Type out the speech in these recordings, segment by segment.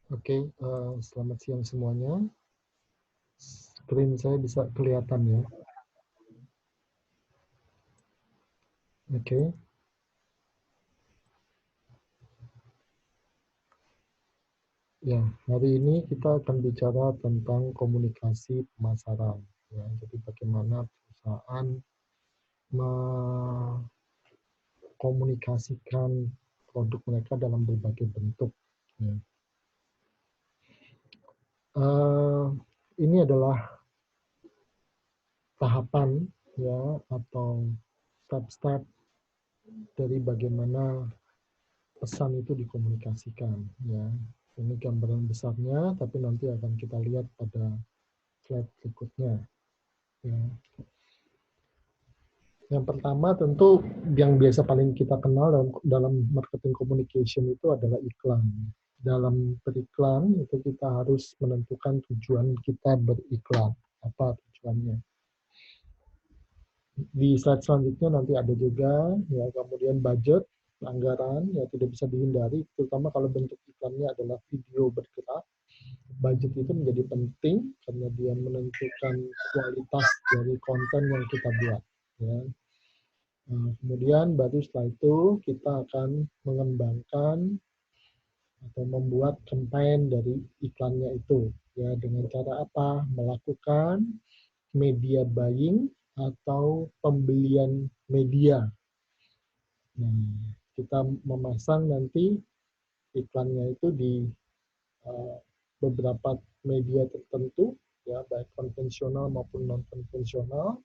Oke, selamat siang semuanya. Screen saya bisa kelihatan ya. Oke, ya hari ini kita akan bicara tentang komunikasi pemasaran. Ya, jadi bagaimana perusahaan mengkomunikasikan produk mereka dalam berbagai bentuk. Ya. Eh, ini adalah tahapan ya atau step-step dari bagaimana pesan itu dikomunikasikan ya. Ini gambaran besarnya, tapi nanti akan kita lihat pada slide berikutnya. Ya. Yang pertama tentu yang biasa paling kita kenal dalam marketing communication itu adalah iklan. Dalam beriklan itu kita harus menentukan tujuan kita beriklan. Apa tujuannya? Di slide selanjutnya nanti ada juga ya, kemudian budget, anggaran ya tidak bisa dihindari, terutama kalau bentuk iklannya adalah video bergerak. Budget itu menjadi penting karena dia menentukan kualitas dari konten yang kita buat. Ya. Nah, kemudian baru setelah itu kita akan mengembangkan atau membuat campaign dari iklannya itu. Ya, dengan cara apa? Melakukan media buying atau pembelian media. Nah, kita memasang nanti iklannya itu di uh, beberapa media tertentu, ya baik konvensional maupun non konvensional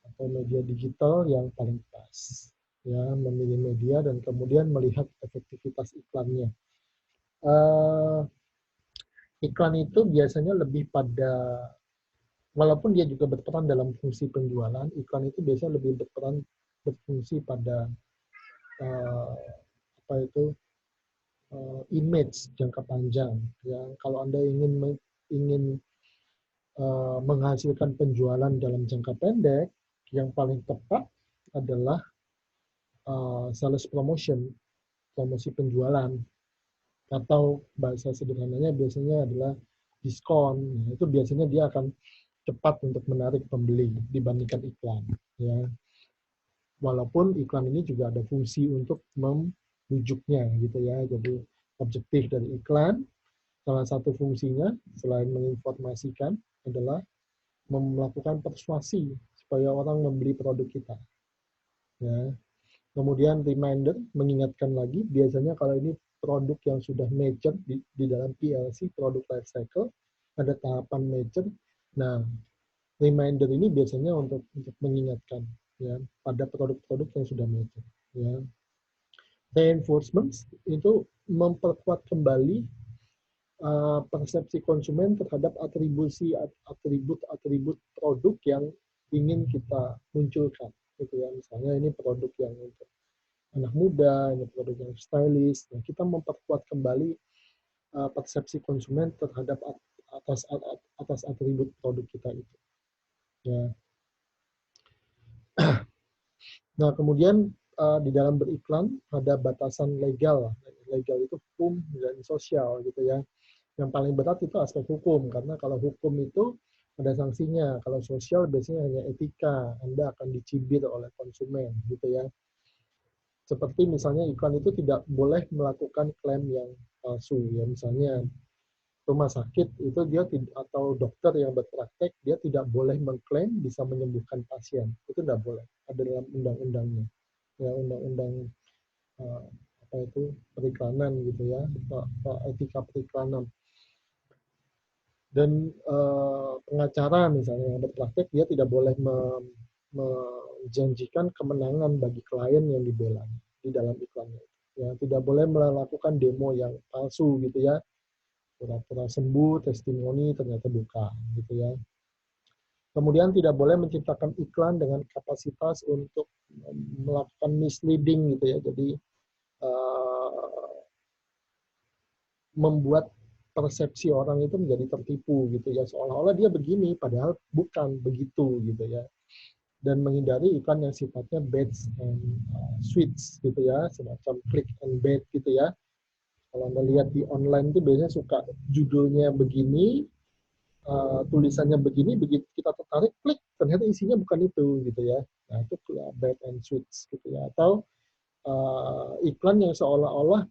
atau media digital yang paling pas. Ya, memilih media dan kemudian melihat efektivitas iklannya. Uh, iklan itu biasanya lebih pada, walaupun dia juga berperan dalam fungsi penjualan, iklan itu biasanya lebih berfungsi pada uh, apa itu image jangka panjang. Ya, kalau Anda ingin menghasilkan penjualan dalam jangka pendek, yang paling tepat adalah sales promotion, promosi penjualan, atau bahasa sederhananya biasanya adalah diskon. Nah, itu biasanya dia akan cepat untuk menarik pembeli dibandingkan iklan. Ya, walaupun iklan ini juga ada fungsi untuk membujuknya, gitu ya. Jadi objektif dari iklan, salah satu fungsinya selain menginformasikan adalah melakukan persuasi supaya orang membeli produk kita. Ya. Kemudian reminder, mengingatkan lagi, biasanya kalau ini produk yang sudah mature di dalam PLC, produk life cycle, ada tahapan mature. Nah, reminder ini biasanya untuk mengingatkan ya pada produk-produk yang sudah mature. Ya. Reinforcement itu memperkuat kembali persepsi konsumen terhadap atribut-atribut produk yang ingin kita munculkan. Gitu ya. Misalnya ini produk yang untuk anak muda, ini produk yang stylish. Nah, kita memperkuat kembali persepsi konsumen terhadap atas atribut produk kita itu. Ya. Nah, kemudian di dalam beriklan ada batasan legal. Legal itu hukum dan sosial gitu ya. Yang paling berat itu aspek hukum, karena kalau hukum itu ada sanksinya. Kalau sosial biasanya hanya etika, Anda akan dicibir oleh konsumen gitu ya. Seperti misalnya iklan itu tidak boleh melakukan klaim yang palsu ya, misalnya rumah sakit itu dia atau dokter yang berpraktek dia tidak boleh mengklaim bisa menyembuhkan pasien, itu tidak boleh, ada dalam undang-undangnya ya, undang-undang uh, apa itu periklanan gitu ya, etika periklanan. Dan pengacara misalnya yang berpraktek dia tidak boleh menjanjikan kemenangan bagi klien yang dibela di dalam iklannya. Ya, tidak boleh melakukan demo yang palsu gitu ya, pura-pura sembuh, testimoni ternyata bukan gitu ya. Kemudian tidak boleh menciptakan iklan dengan kapasitas untuk melakukan misleading gitu ya. Jadi membuat persepsi orang itu menjadi tertipu gitu ya, seolah-olah dia begini padahal bukan begitu gitu ya. Dan menghindari iklan yang sifatnya bait and switch gitu ya, semacam click and bait gitu ya. Kalau Anda lihat di online itu biasanya suka judulnya begini, tulisannya begini, begitu kita tertarik, klik, ternyata isinya bukan itu gitu ya. Nah itu bait and switch gitu ya. Atau iklan yang seolah-olah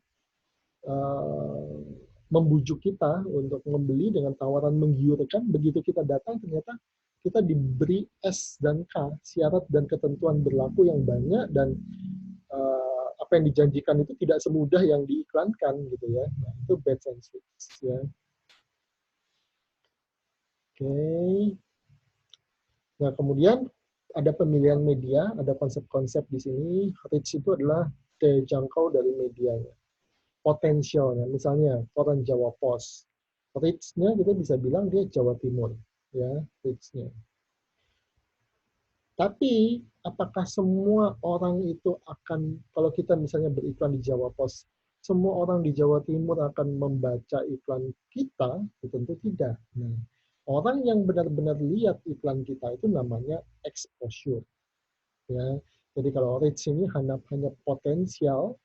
uh, membujuk kita untuk membeli dengan tawaran menggiurkan, begitu kita datang ternyata kita diberi S dan K, syarat dan ketentuan berlaku yang banyak, dan apa yang dijanjikan itu tidak semudah yang diiklankan gitu ya. Nah, itu bait and switch ya. Oke. Nah, kemudian ada pemilihan media, ada konsep-konsep di sini. Reach itu adalah daya jangkau dari medianya. Potensialnya, misalnya koran Jawa Pos. Reach-nya kita bisa bilang dia Jawa Timur, ya, reach-nya. Tapi apakah semua orang itu akan, kalau kita misalnya beriklan di Jawa Pos, semua orang di Jawa Timur akan membaca iklan kita? Tentu tidak. Nah, orang yang benar-benar lihat iklan kita itu namanya exposure. Ya, jadi kalau reach ini hanya potensial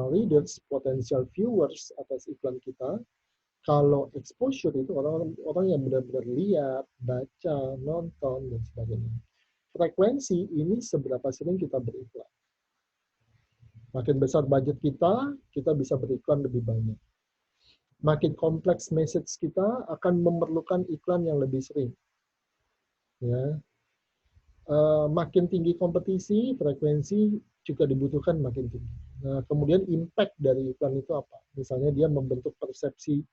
readers, potensial viewers atas iklan kita. Kalau exposure itu orang-orang yang benar-benar lihat, baca, nonton, dan sebagainya. Frekuensi ini seberapa sering kita beriklan. Makin besar budget kita bisa beriklan lebih banyak. Makin kompleks message kita akan memerlukan iklan yang lebih sering. Ya, makin tinggi kompetisi, frekuensi juga dibutuhkan makin tinggi. Nah, kemudian impact dari iklan itu apa? Misalnya dia membentuk persepsi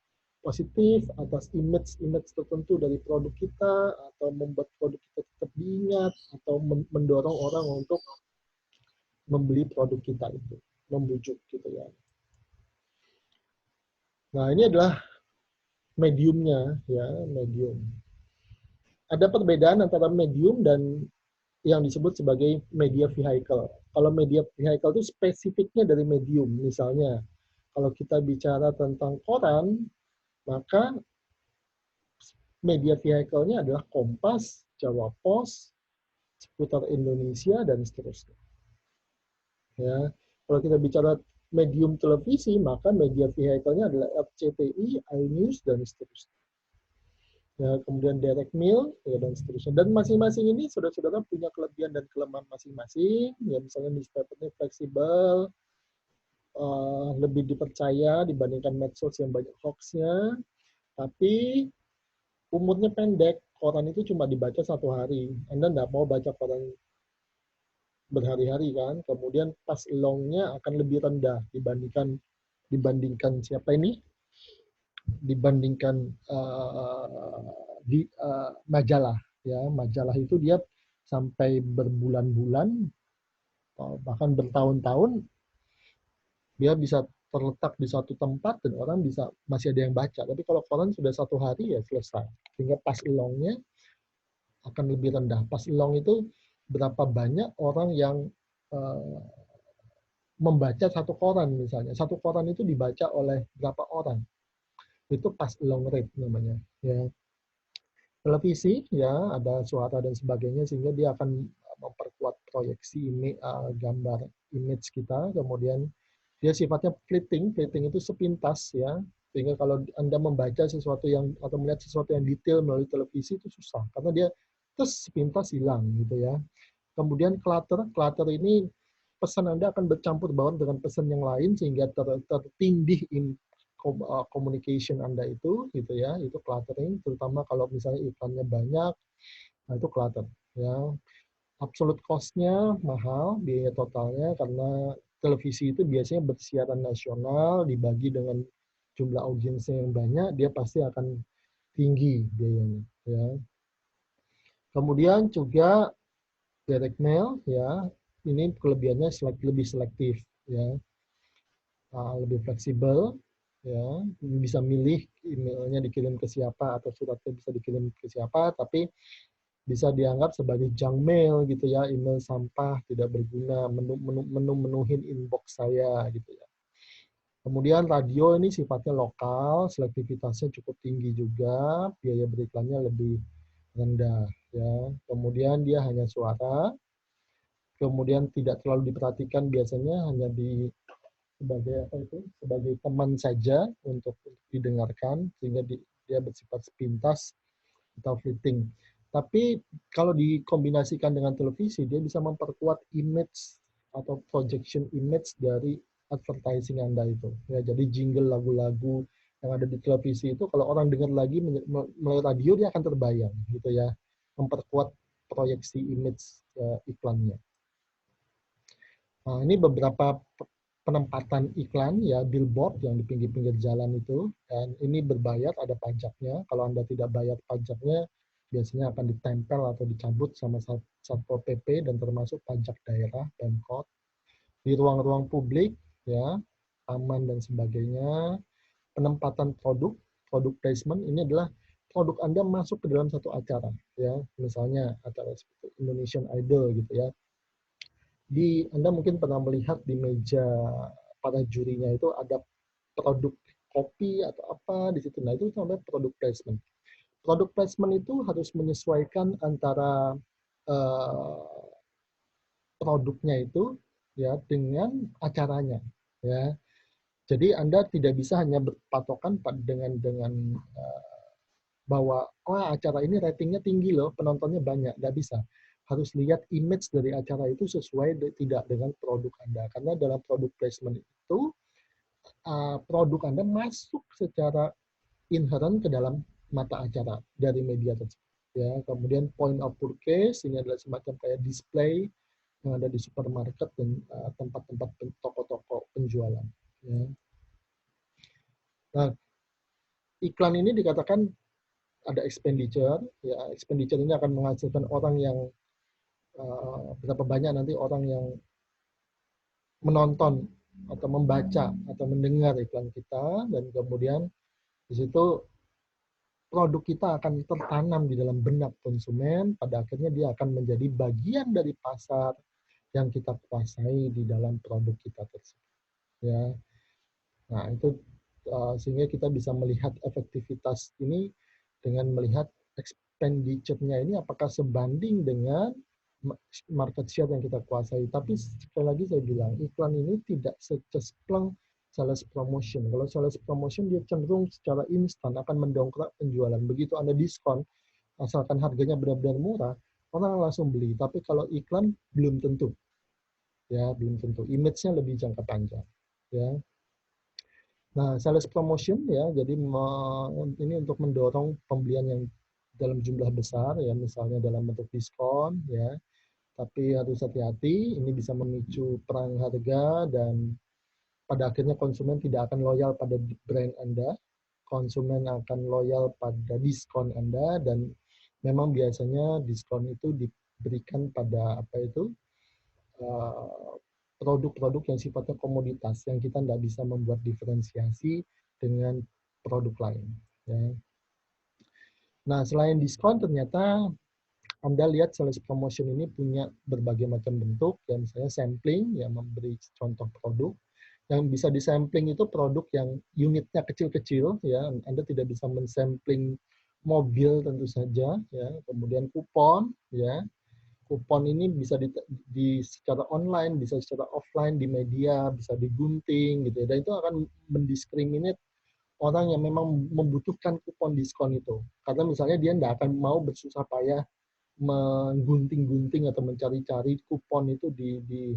positif atas image tertentu dari produk kita, atau membuat produk kita tetap diingat, atau mendorong orang untuk membeli produk kita itu, membujuk gitu ya. Nah, ini adalah mediumnya ya, medium. Ada perbedaan antara medium dan yang disebut sebagai media vehicle. Kalau media vehicle itu spesifiknya dari medium. Misalnya, kalau kita bicara tentang koran, maka media vehicle-nya adalah Kompas, Jawa Pos, Seputar Indonesia, dan seterusnya. Ya, kalau kita bicara medium televisi, maka media vehicle-nya adalah RCTI, iNews, dan seterusnya. Ya, kemudian direct mail, ya, dan seterusnya. Dan masing-masing ini saudara-saudara punya kelebihan dan kelemahan masing-masing. Ya, misalnya newspaper-nya fleksibel, lebih dipercaya dibandingkan medsos yang banyak hoax-nya. Tapi umurnya pendek, koran itu cuma dibaca 1 hari. Anda nggak mau baca koran berhari-hari kan, kemudian pas longnya akan lebih rendah dibandingkan siapa ini, dibandingkan majalah ya. Majalah itu dia sampai berbulan-bulan, bahkan bertahun-tahun dia bisa terletak di satu tempat dan orang bisa masih ada yang baca. Tapi kalau koran sudah 1 hari ya selesai, sehingga pas longnya akan lebih rendah. Pas long itu berapa banyak orang yang uh, membaca satu koran misalnya. Satu koran itu dibaca oleh berapa orang. Itu pas long rate namanya. Ya. Televisi ya ada suara dan sebagainya sehingga dia akan memperkuat proyeksi gambar image kita. Kemudian dia sifatnya fleeting. Fleeting itu sepintas ya. Sehingga kalau Anda membaca sesuatu yang atau melihat sesuatu yang detail melalui televisi itu susah karena dia terus sepintas hilang gitu ya. Kemudian clutter ini pesan Anda akan bercampur baur dengan pesan yang lain sehingga tertindih communication Anda itu gitu ya. Itu cluttering, terutama kalau misalnya iklannya banyak. Nah, itu clutter ya. Absolute cost-nya mahal, biaya totalnya, karena televisi itu biasanya bersiaran nasional dibagi dengan jumlah audiensnya yang banyak, dia pasti akan tinggi biayanya ya. Kemudian juga direct mail ya, ini kelebihannya lebih selektif ya, lebih fleksibel ya, bisa milih emailnya dikirim ke siapa atau suratnya bisa dikirim ke siapa, tapi bisa dianggap sebagai junk mail gitu ya, email sampah tidak berguna, menuhin inbox saya gitu ya. Kemudian radio ini sifatnya lokal, selektivitasnya cukup tinggi juga, biaya beriklannya lebih rendah ya. Kemudian dia hanya suara, kemudian tidak terlalu diperhatikan, biasanya hanya sebagai apa itu, sebagai teman saja untuk didengarkan, sehingga dia bersifat sepintas atau fleeting. Tapi kalau dikombinasikan dengan televisi, dia bisa memperkuat image atau projection image dari advertising Anda itu. Ya, jadi jingle lagu-lagu yang ada di televisi itu kalau orang dengar lagi melalui radio, dia akan terbayang gitu ya, memperkuat proyeksi image iklannya. Nah, ini beberapa penempatan iklan ya, billboard yang di pinggir-pinggir jalan itu, dan ini berbayar, ada pajaknya. Kalau Anda tidak bayar pajaknya, biasanya akan ditempel atau dicabut sama Satpol PP dan termasuk pajak daerah, Pemkot. Di ruang-ruang publik ya, taman dan sebagainya. Penempatan produk, produk placement ini adalah produk Anda masuk ke dalam satu acara ya, misalnya acara seperti Indonesian Idol gitu ya. Anda mungkin pernah melihat di meja para jurinya itu ada produk kopi atau apa di situ. Nah, itu namanya produk placement. Produk placement itu harus menyesuaikan antara uh, produknya itu ya dengan acaranya ya. Jadi Anda tidak bisa hanya berpatokan dengan bahwa acara ini ratingnya tinggi loh, penontonnya banyak, nggak bisa. Harus lihat image dari acara itu sesuai tidak dengan produk Anda. Karena dalam produk placement itu, produk Anda masuk secara inherent ke dalam mata acara dari media tersebut. Ya, kemudian point of purchase, ini adalah semacam kayak display yang ada di supermarket dan tempat-tempat toko-toko penjualan. Ya. Nah, iklan ini dikatakan ada expenditure, ya expenditure ini akan menghasilkan orang yang berapa banyak nanti orang yang menonton atau membaca atau mendengar iklan kita, dan kemudian di situ produk kita akan tertanam di dalam benak konsumen, pada akhirnya dia akan menjadi bagian dari pasar yang kita kuasai di dalam produk kita tersebut. Ya, nah itu sehingga kita bisa melihat efektivitas ini dengan melihat expenditure-nya ini apakah sebanding dengan market share yang kita kuasai. Tapi sekali lagi saya bilang, iklan ini tidak secespleng sales promotion. Kalau sales promotion dia cenderung secara instan akan mendongkrak penjualan. Begitu Anda diskon, asalkan harganya benar-benar murah, orang langsung beli. Tapi kalau iklan belum tentu. Ya, belum tentu. Image-nya lebih jangka panjang. Ya. Nah, sales promotion ya, jadi ini untuk mendorong pembelian yang dalam jumlah besar ya, misalnya dalam bentuk diskon ya. Tapi harus hati-hati, ini bisa memicu perang harga dan pada akhirnya konsumen tidak akan loyal pada brand Anda, konsumen akan loyal pada diskon Anda, dan memang biasanya diskon itu diberikan pada apa itu produk-produk yang sifatnya komoditas yang kita tidak bisa membuat diferensiasi dengan produk lain. Ya. Nah, selain diskon ternyata Anda lihat sales promotion ini punya berbagai macam bentuk, ya misalnya sampling, yang memberi contoh produk. Yang bisa disampling itu produk yang unitnya kecil-kecil, ya Anda tidak bisa mensampling mobil tentu saja, ya. Kemudian kupon, ya kupon ini bisa secara online, bisa secara offline di media, bisa digunting, gitu ya. Dan itu akan mendiskriminate orang yang memang membutuhkan kupon diskon itu. Karena misalnya dia tidak akan mau bersusah payah menggunting-gunting atau mencari-cari kupon itu di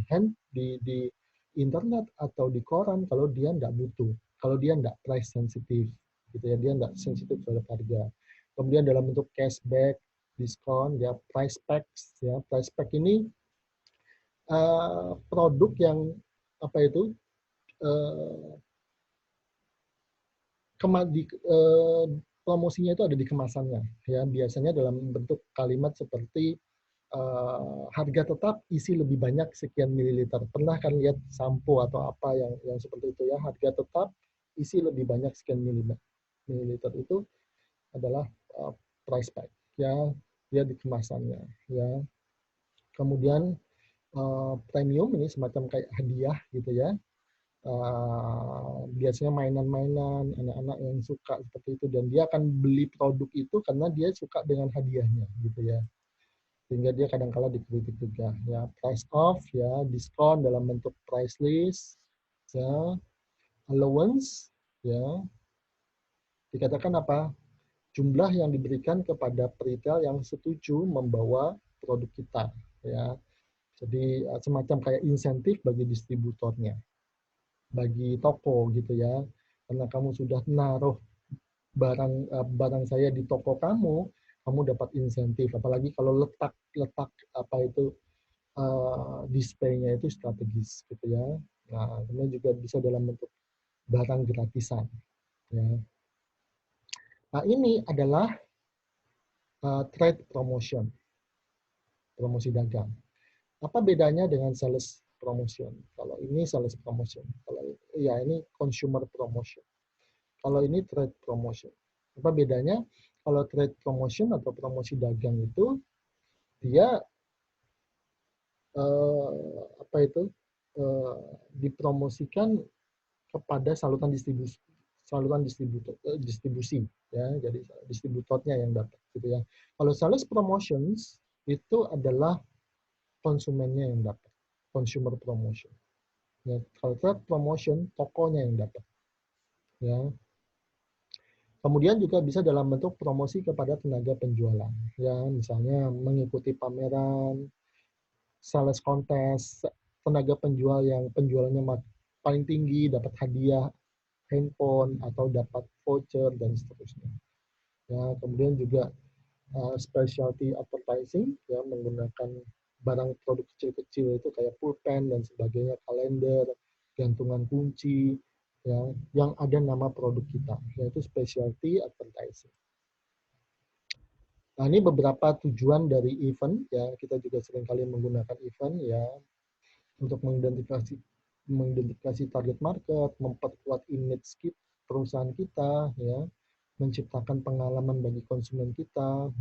internet atau di koran kalau dia tidak butuh, kalau dia tidak price sensitive, gitu ya, dia tidak sensitif terhadap harga. Kemudian dalam bentuk cashback, diskon, ya price packs, ya price pack ini produk yang apa itu promosinya itu ada di kemasannya, ya biasanya dalam bentuk kalimat seperti harga tetap isi lebih banyak sekian mililiter. Pernah kan lihat sampo atau apa yang seperti itu ya, harga tetap isi lebih banyak sekian mililiter itu adalah price pack ya, dia di kemasannya ya. Kemudian premium ini semacam kayak hadiah gitu ya. Biasanya mainan-mainan anak-anak yang suka seperti itu, dan dia akan beli produk itu karena dia suka dengan hadiahnya gitu ya, sehingga dia kadang-kala dikritik juga ya. Price off ya, diskon dalam bentuk price list ya, allowance, ya, dikatakan apa? Jumlah yang diberikan kepada retail yang setuju membawa produk kita, ya. Jadi semacam kayak insentif bagi distributornya, bagi toko gitu ya. Karena kamu sudah naruh barang saya di toko kamu, kamu dapat insentif. Apalagi kalau letak apa itu display-nya itu strategis gitu ya. Nah, kemudian juga bisa dalam bentuk barang gratisan. Ya. Nah, ini adalah trade promotion, promosi dagang. Apa bedanya dengan sales promotion? Kalau ini sales promotion, kalau ya ini consumer promotion. Kalau ini trade promotion. Apa bedanya? Kalau trade promotion atau promosi dagang itu dia apa itu dipromosikan kepada distribusi ya, jadi distributornya yang dapat gitu ya. Kalau sales promotions itu adalah konsumennya yang dapat, consumer promotion. Ya, kalau trade promotion tokonya yang dapat. Ya. Kemudian juga bisa dalam bentuk promosi kepada tenaga penjualan. Ya, misalnya mengikuti pameran, sales contest, tenaga penjual yang penjualannya paling tinggi dapat hadiah handphone atau dapat voucher dan seterusnya. Ya, kemudian juga specialty advertising ya, menggunakan barang produk kecil-kecil itu kayak pulpen dan sebagainya, kalender, gantungan kunci ya, yang ada nama produk kita, yaitu specialty advertising. Nah, ini beberapa tujuan dari event ya, kita juga seringkali menggunakan event ya untuk mengidentifikasi target market, memperkuat image perusahaan kita ya, menciptakan pengalaman bagi konsumen kita,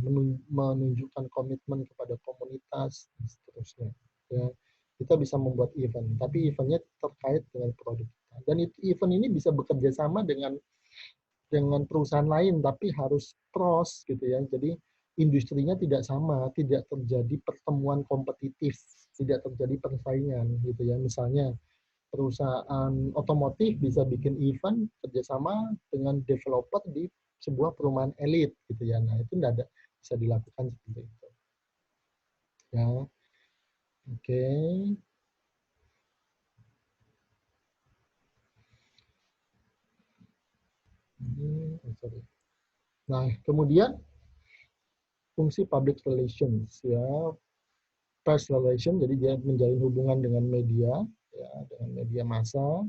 menunjukkan komitmen kepada komunitas, dan seterusnya. Ya, kita bisa membuat event, tapi eventnya terkait dengan produk kita. Dan event ini bisa bekerja sama dengan perusahaan lain, tapi harus cross gitu ya. Jadi industrinya tidak sama, tidak terjadi pertemuan kompetitif, tidak terjadi persaingan gitu ya. Misalnya perusahaan otomotif bisa bikin event kerjasama dengan developer di sebuah perumahan elit gitu ya. Nah, itu tidak ada, bisa dilakukan seperti itu. Ya, oke. Sorry. Nah, kemudian fungsi public relations ya, press relation, jadi dia menjalin hubungan dengan media, ya, dengan media massa,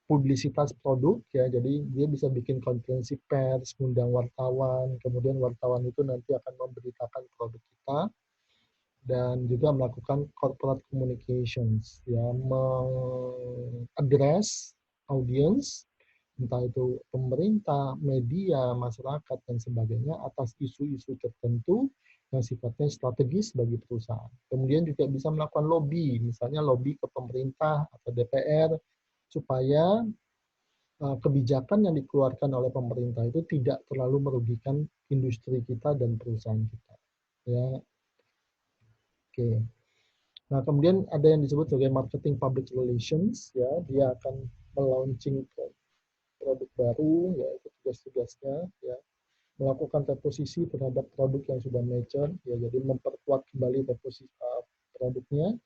publisitas produk ya, jadi dia bisa bikin konferensi pers, undang wartawan, kemudian wartawan itu nanti akan memberitakan produk kita, dan juga melakukan corporate communications ya, mengadres audiens entah itu pemerintah, media, masyarakat dan sebagainya atas isu-isu tertentu yang sifatnya strategis bagi perusahaan. Kemudian juga bisa melakukan lobby, misalnya lobby ke pemerintah atau DPR supaya kebijakan yang dikeluarkan oleh pemerintah itu tidak terlalu merugikan industri kita dan perusahaan kita. Ya, oke. Nah, kemudian ada yang disebut sebagai marketing public relations, ya, dia akan melaunching produk baru, ya, itu tugas-tugasnya, ya, melakukan reposisi terhadap produk yang sudah mature, ya, jadi memperkuat kembali reposisi produknya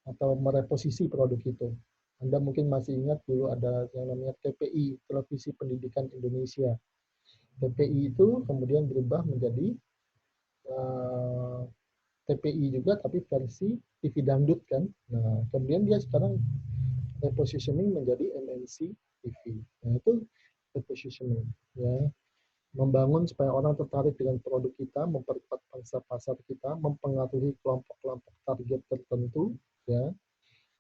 atau mereposisi produk itu. Anda mungkin masih ingat dulu ada yang namanya TPI, Televisi Pendidikan Indonesia. TPI itu kemudian berubah menjadi TPI juga, tapi versi TV dangdut kan. Nah, kemudian dia sekarang repositioning menjadi MNC TV. Nah, itu repositioning. Ya, membangun supaya orang tertarik dengan produk kita, memperkuat pangsa pasar kita, mempengaruhi kelompok-kelompok target tertentu, ya.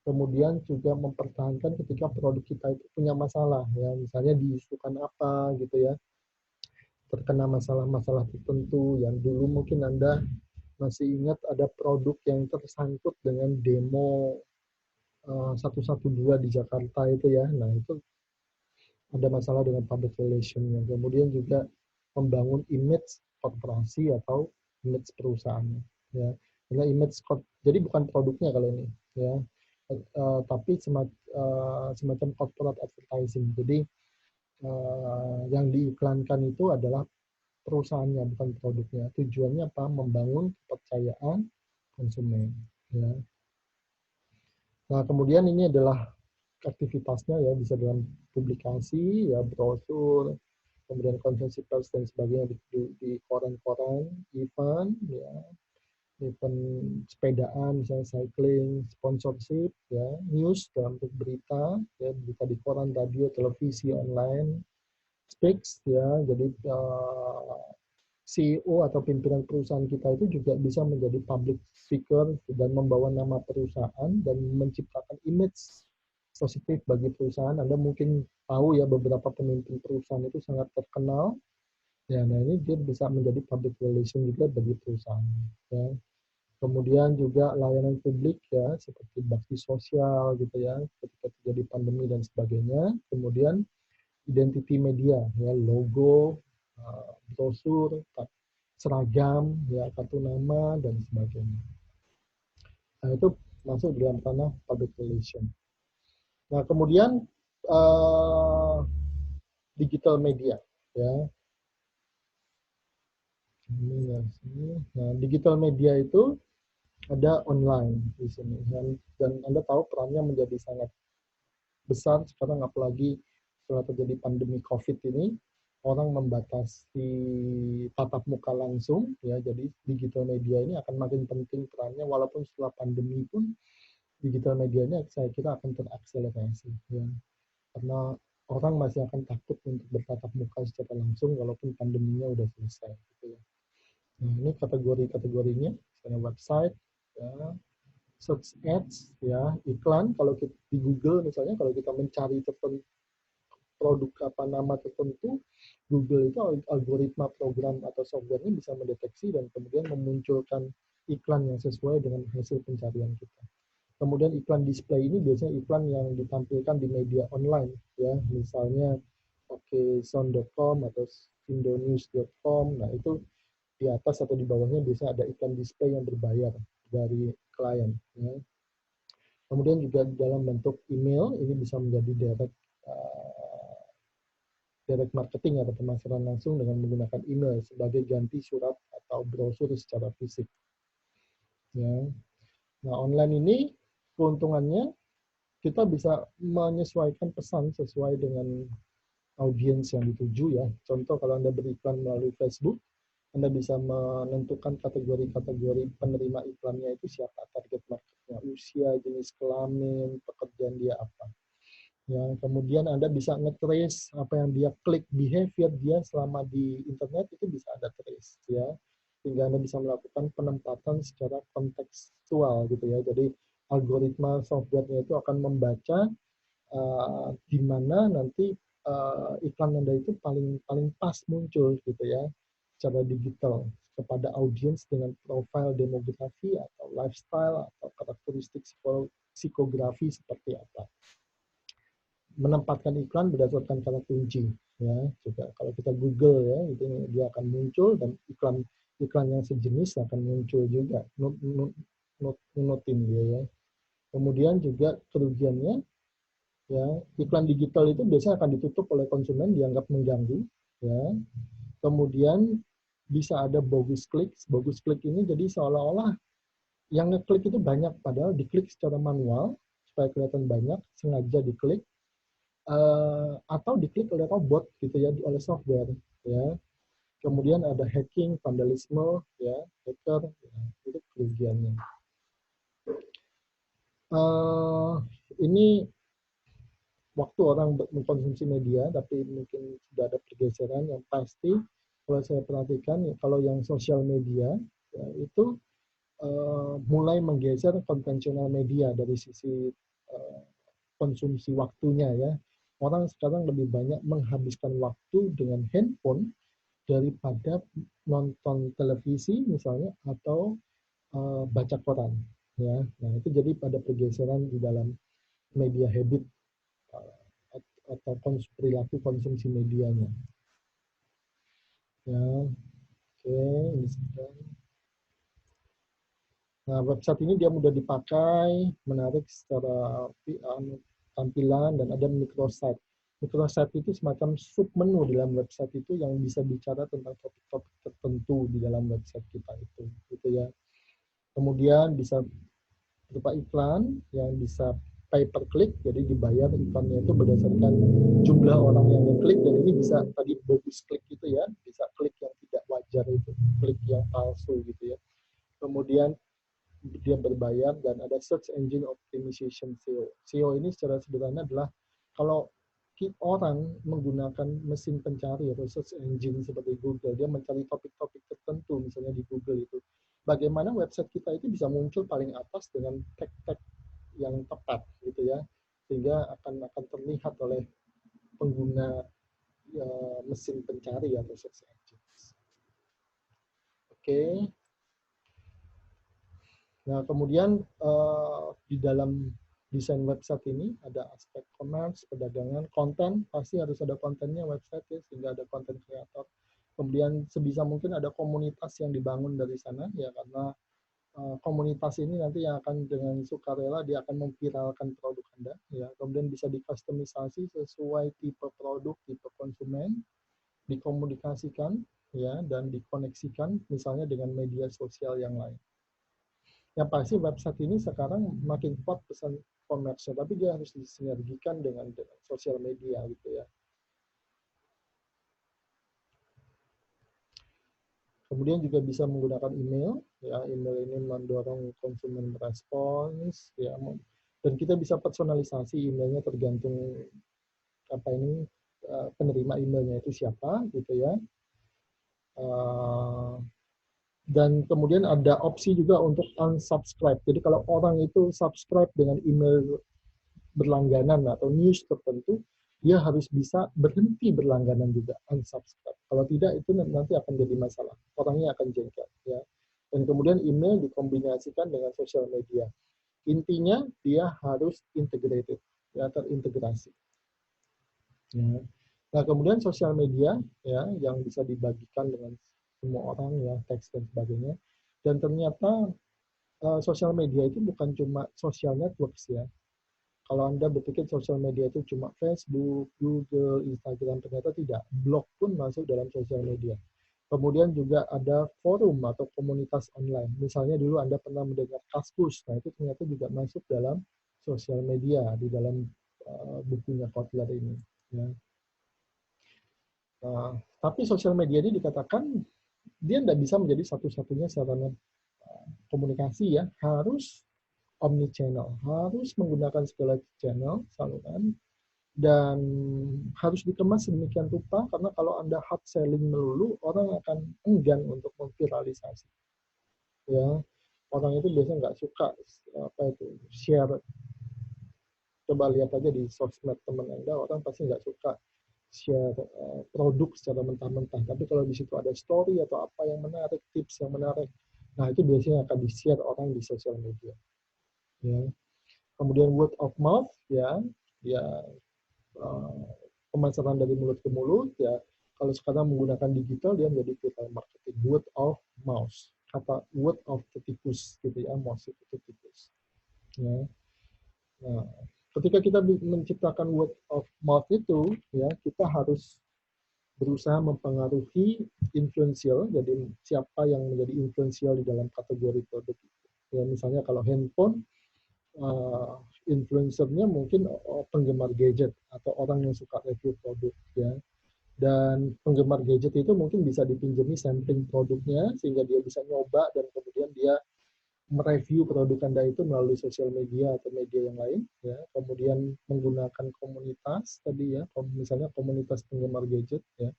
Kemudian juga mempertahankan ketika produk kita itu punya masalah, ya, misalnya diisukan apa gitu ya, terkena masalah-masalah tertentu yang dulu mungkin Anda masih ingat ada produk yang tersangkut dengan demo 112 di Jakarta itu ya. Nah, itu ada masalah dengan public relation-nya. Kemudian juga membangun image korporasi atau image perusahaan. Ya. Karena image jadi bukan produknya kalau ini. Ya. tapi semacam corporate advertising. Jadi yang diiklankan itu adalah perusahaannya, bukan produknya. Tujuannya apa? Membangun kepercayaan konsumen. Ya. Nah, kemudian ini adalah aktivitasnya ya, bisa dalam publikasi, ya brosur, kemudian konferensi pers dan sebagainya di koran-koran, event, ya, event sepedaan, misalnya cycling, sponsorship, ya, news dalam bentuk berita, ya, berita di koran, radio, televisi, online, speaks, ya, jadi CEO atau pimpinan perusahaan kita itu juga bisa menjadi public figure dan membawa nama perusahaan dan menciptakan image positif bagi perusahaan. Anda mungkin tahu ya beberapa pemimpin perusahaan itu sangat terkenal. Ya, nah ini dia bisa menjadi public relation juga bagi perusahaan. Ya. Kemudian juga layanan publik ya seperti bakti sosial gitu ya ketika terjadi pandemi dan sebagainya. Kemudian identity media ya logo, brosur, seragam, ya kartu nama dan sebagainya. Nah itu masuk dalam tanah public relation. Nah kemudian uh, digital media ya. Nah digital media itu ada online di sini dan Anda tahu perannya menjadi sangat besar sekarang apalagi setelah terjadi pandemi COVID ini orang membatasi tatap muka langsung ya jadi digital media ini akan makin penting perannya walaupun setelah pandemi pun digital media ini saya kira akan terakselerasi ya karena orang masih akan takut untuk bertatap muka secara langsung walaupun pandeminya udah selesai gitu ya. Nah, ini kategori-kategorinya misalnya website ya search ads ya iklan kalau kita di Google misalnya kalau kita mencari tertentu produk apa nama tertentu Google itu algoritma program atau softwarenya bisa mendeteksi dan kemudian memunculkan iklan yang sesuai dengan hasil pencarian kita. Kemudian iklan display ini biasanya iklan yang ditampilkan di media online ya misalnya okesound.com atau indonews.com. Nah itu di atas atau di bawahnya biasanya ada iklan display yang berbayar dari klien ya. Kemudian juga dalam bentuk email ini bisa menjadi direct marketing atau pemasaran langsung dengan menggunakan email sebagai ganti surat atau brosur secara fisik. Ya. Nah online ini keuntungannya kita bisa menyesuaikan pesan sesuai dengan audiens yang dituju ya. Contoh kalau Anda beriklan melalui Facebook, Anda bisa menentukan kategori-kategori penerima iklannya itu siapa target marketnya, usia, jenis kelamin, pekerjaan dia apa. Ya, kemudian Anda bisa nge-trace apa yang dia klik, behavior dia selama di internet itu bisa Anda trace ya. Sehingga Anda bisa melakukan penempatan secara kontekstual gitu ya. Jadi algoritma software-nya itu akan membaca di mana nanti iklan Anda itu paling paling pas muncul gitu ya secara digital kepada audiens dengan profil demografi atau lifestyle atau karakteristik psikografi seperti apa. Menempatkan iklan berdasarkan kata kunci ya juga kalau kita Google ya itu dia akan muncul dan iklan yang sejenis akan muncul juga nutin dia ya kemudian juga kerugiannya ya iklan digital itu biasanya akan ditutup oleh konsumen dianggap mengganggu ya kemudian bisa ada bogus klik ini jadi seolah-olah yang ngeklik itu banyak padahal diklik secara manual supaya kelihatan banyak sengaja diklik atau diklik oleh robot gitu ya oleh software ya kemudian ada hacking vandalisme ya hacker ya, itu kerugiannya ini waktu orang mengkonsumsi media tapi mungkin sudah ada pergeseran yang pasti kalau saya perhatikan ya, kalau yang sosial media ya, itu mulai menggeser konvensional media dari sisi konsumsi waktunya ya. Orang sekarang lebih banyak menghabiskan waktu dengan handphone daripada nonton televisi misalnya atau baca koran ya. Nah, itu jadi pada pergeseran di dalam media habit atau perilaku konsumsi medianya. Ya, oke, ini sudah. Nah, website ini dia mudah dipakai, menarik secara tampilan, dan ada microsite. Microsite itu semacam submenu di dalam website itu yang bisa bicara tentang topik-topik tertentu di dalam website kita itu, gitu ya. Kemudian bisa berupa iklan yang bisa pay per click, jadi dibayar iklannya itu berdasarkan jumlah orang yang ngeklik, dan ini bisa tadi bogus klik gitu ya, bisa klik yang tidak wajar itu, klik yang palsu gitu ya. Kemudian dia berbayar, dan ada search engine optimization SEO. SEO ini secara sederhana adalah kalau orang menggunakan mesin pencari atau search engine seperti Google, dia mencari topik-topik tertentu misalnya di Google itu, bagaimana website kita itu bisa muncul paling atas dengan tag-tag yang tepat gitu ya, sehingga akan terlihat oleh pengguna mesin pencari atau search engine. Oke. Nah, kemudian di dalam desain website ini ada aspek commerce, perdagangan, konten, pasti harus ada kontennya website ya, sehingga ada konten kreator. Kemudian sebisa mungkin ada komunitas yang dibangun dari sana ya, karena komunitas ini nanti yang akan dengan sukarela dia akan memviralkan produk Anda ya. Kemudian bisa dikustomisasi sesuai tipe produk, tipe konsumen, dikomunikasikan ya, dan dikoneksikan misalnya dengan media sosial yang lain. Yang pasti website ini sekarang makin kuat pesan komersial, tapi dia harus disinergikan dengan sosial media gitu ya. Kemudian juga bisa menggunakan email, ya, email ini mendorong konsumen respons, ya, dan kita bisa personalisasi emailnya tergantung apa ini penerima emailnya itu siapa gitu ya. Dan kemudian ada opsi juga untuk unsubscribe. Jadi kalau orang itu subscribe dengan email berlangganan atau news tertentu, dia harus bisa berhenti berlangganan juga, unsubscribe. Kalau tidak, itu nanti akan jadi masalah. Orangnya akan jengkel. Ya. Dan kemudian email dikombinasikan dengan sosial media. Intinya, dia harus integrated, ya, terintegrasi. Ya. Nah, kemudian sosial media, ya, yang bisa dibagikan dengan semua orang, ya, teks dan sebagainya. Dan ternyata sosial media itu bukan cuma social networks, ya. Kalau Anda berpikir sosial media itu cuma Facebook, Google, Instagram, ternyata tidak. Blog pun masuk dalam sosial media. Kemudian juga ada forum atau komunitas online. Misalnya dulu Anda pernah mendengar Kaskus, nah itu ternyata juga masuk dalam sosial media, di dalam bukunya Kotler ini. Ya. Nah, tapi sosial media ini dikatakan dia tidak bisa menjadi satu-satunya sarana komunikasi ya, harus omni-channel, harus menggunakan segala channel, saluran, dan harus dikemas sedemikian rupa, karena kalau Anda hard selling melulu, orang akan enggan untuk memviralisasi. Ya, orang itu biasanya nggak suka apa itu share. Coba lihat aja di sosmed teman Anda, orang pasti nggak suka share produk secara mentah-mentah. Tapi kalau di situ ada story atau apa yang menarik, tips yang menarik, nah itu biasanya akan di-share orang di sosial media. Ya. Kemudian word of mouth, ya, ya pemasaran dari mulut ke mulut, ya. Kalau sekarang menggunakan digital, dia menjadi digital marketing. Word of mouth, kata word of the tikus, gitu ya, mouse itu tikus. Ya. Nah, ketika kita menciptakan word of mouth itu, ya, kita harus berusaha mempengaruhi influential, jadi siapa yang menjadi influential di dalam kategori produk itu. Ya, misalnya kalau handphone, influencernya mungkin penggemar gadget atau orang yang suka review produk ya, dan penggemar gadget itu mungkin bisa dipinjami sampling produknya sehingga dia bisa nyoba dan kemudian dia mereview produk Anda itu melalui sosial media atau media yang lain ya, kemudian menggunakan komunitas tadi ya, misalnya komunitas penggemar gadget ya.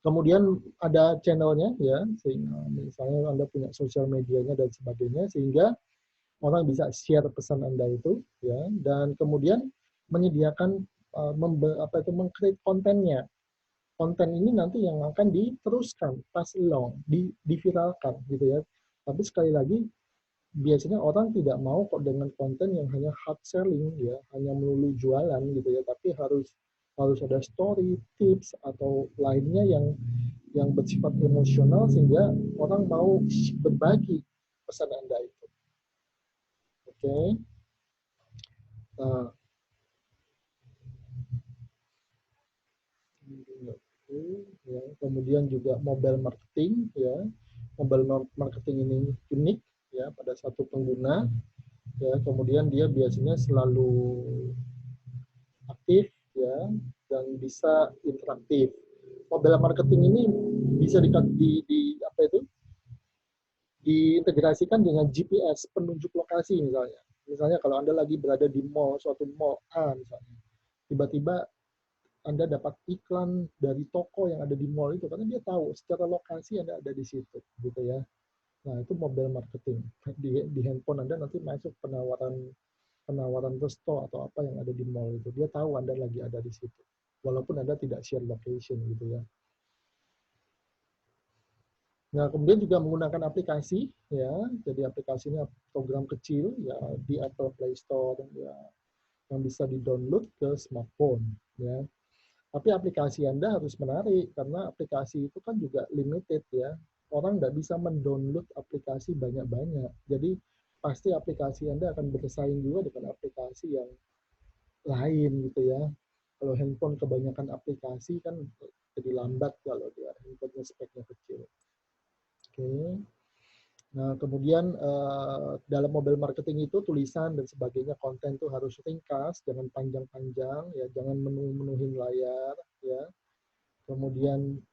Kemudian ada channelnya ya, sehingga misalnya Anda punya sosial medianya dan sebagainya, sehingga orang bisa share pesan Anda itu ya, dan kemudian menyediakan meng-create kontennya. Konten ini nanti yang akan diteruskan, pass along, diviralkan gitu ya. Tapi sekali lagi biasanya orang tidak mau kok dengan konten yang hanya hard selling ya, hanya melulu jualan gitu ya, tapi harus ada story, tips atau lainnya yang bersifat emosional sehingga orang mau berbagi pesan Anda itu. Oke. Nah, ya, kemudian juga mobile marketing, ya. Mobile marketing ini unik ya pada satu pengguna, ya. Kemudian dia biasanya selalu aktif, ya, dan bisa interaktif. Mobile marketing ini bisa apa itu? Diintegrasikan dengan GPS penunjuk lokasi misalnya. Misalnya kalau Anda lagi berada di mall, suatu mall A misalnya, tiba-tiba Anda dapat iklan dari toko yang ada di mall itu karena dia tahu secara lokasi Anda ada di situ, gitu ya. Nah, itu mobile marketing. Di handphone Anda nanti masuk penawaran resto atau apa yang ada di mall itu. Dia tahu Anda lagi ada di situ. Walaupun Anda tidak share location gitu ya. Nah, kemudian juga menggunakan aplikasi, ya. Jadi aplikasinya program kecil, ya, di Apple Play Store, ya, yang bisa di-download ke smartphone, ya. Tapi aplikasi Anda harus menarik, karena aplikasi itu kan juga limited, ya. Orang nggak bisa mendownload aplikasi banyak-banyak. Jadi, pasti aplikasi Anda akan bersaing juga dengan aplikasi yang lain, gitu ya. Kalau handphone kebanyakan aplikasi kan jadi lambat kalau dia handphonenya speknya kecil. Oke. Nah, kemudian dalam mobile marketing itu tulisan dan sebagainya, konten itu harus ringkas, jangan panjang-panjang, ya, jangan menuhin layar, ya. Kemudian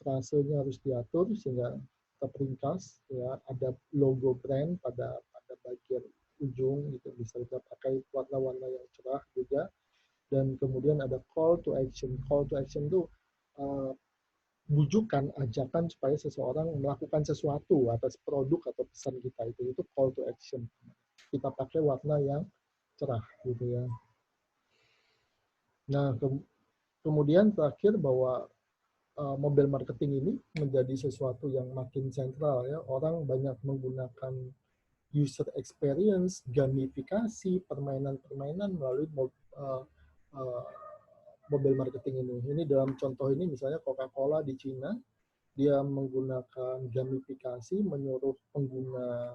frasenya harus diatur sehingga tetap ringkas, ya. Ada logo brand pada bagian ujung, itu bisa kita pakai warna-warna yang cerah juga. Dan kemudian ada call to action. Call to action itu bujukan, ajakan supaya seseorang melakukan sesuatu atas produk atau pesan kita itu call to action. Kita pakai warna yang cerah gitu ya. Nah, kemudian terakhir bahwa mobile marketing ini menjadi sesuatu yang makin sentral ya. Orang banyak menggunakan user experience, gamifikasi, permainan-permainan melalui mobile marketing ini. Ini dalam contoh ini misalnya Coca-Cola di Cina, dia menggunakan gamifikasi, menyuruh pengguna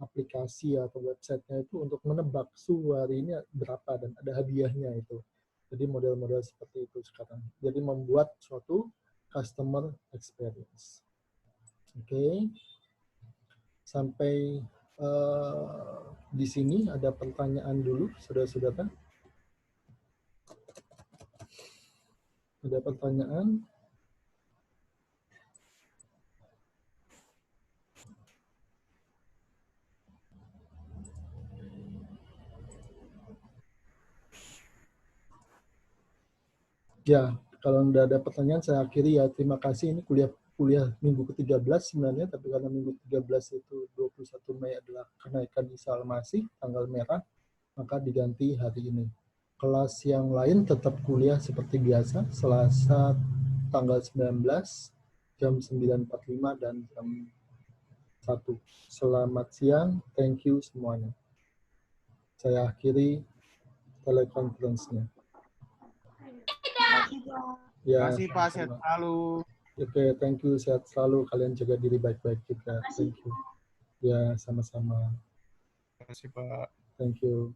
aplikasi atau websitenya itu untuk menebak suhu hari ini berapa dan ada hadiahnya itu. Jadi model-model seperti itu sekarang. Jadi membuat suatu customer experience. Oke. Sampai di sini ada pertanyaan dulu, saudara-saudara. Ada pertanyaan? Ya, kalau tidak ada pertanyaan, saya akhiri ya. Terima kasih. Ini kuliah minggu ke-13 sebenarnya, tapi karena minggu 13 itu 21 Mei adalah kenaikan Isa Al-Masih, tanggal merah, maka diganti hari ini. Kelas yang lain tetap kuliah seperti biasa, Selasa tanggal 19, jam 9.45 dan jam 1. Selamat siang, thank you semuanya. Saya akhiri telekonferensinya. Terima kasih Pak, sehat selalu. Oke, thank you, sehat selalu. Kalian jaga diri baik-baik juga. Thank you. Ya, sama-sama. Terima kasih Pak. Thank you.